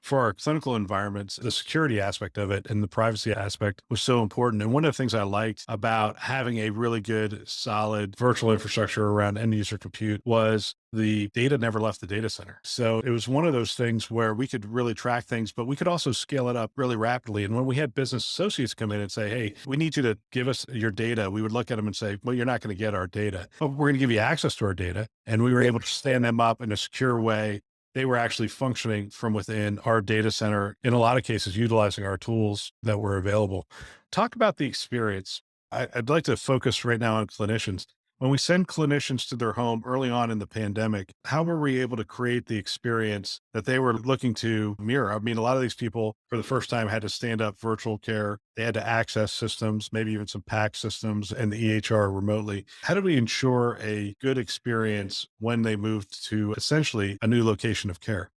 For our clinical environments, the security aspect of it and the privacy aspect was so important. And one of the things I liked about having a really good, solid virtual infrastructure around end user compute was the data never left the data center. So it was one of those things where we could really track things, but we could also scale it up really rapidly. And when we had business associates come in and say, hey, we need you to give us your data, we would look at them and say, well, you're not going to get our data, but we're going to give you access to our data. And we were able to stand them up in a secure way. They were actually functioning from within our data center, in a lot of cases, utilizing our tools that were available. Talk about the experience. I'd like to focus right now on clinicians. When we send clinicians to their home early on in the pandemic, how were we able to create the experience that they were looking to mirror? I mean, a lot of these people for the first time had to stand up virtual care. They had to access systems, maybe even some PAC systems and the EHR remotely. How do we ensure a good experience when they moved to essentially a new location of care?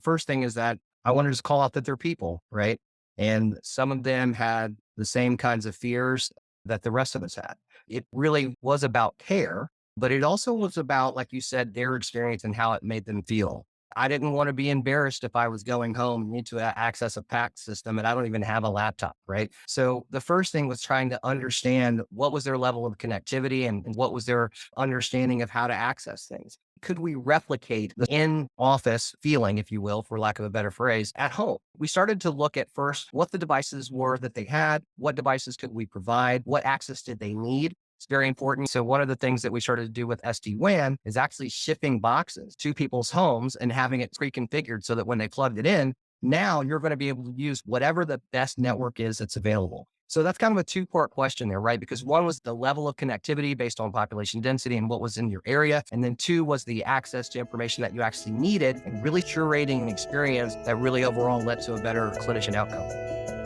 First thing is that I want to just call out that they're people, right? And some of them had the same kinds of fears that the rest of us had. It really was about care, but it also was about, like you said, their experience and how it made them feel. I didn't want to be embarrassed if I was going home and need to access a PAC system and I don't even have a laptop, right? So the first thing was trying to understand what was their level of connectivity and what was their understanding of how to access things. Could we replicate the in office feeling, if you will, for lack of a better phrase, at home? We started to look at first what the devices were that they had, what devices could we provide, what access did they need? It's very important. So one of the things that we started to do with SD-WAN is actually shipping boxes to people's homes and having it pre-configured so that when they plugged it in, now you're going to be able to use whatever the best network is that's available. So that's kind of a two-part question there, right? Because one was the level of connectivity based on population density and what was in your area. And then two was the access to information that you actually needed and really curating an experience that really overall led to a better clinician outcome.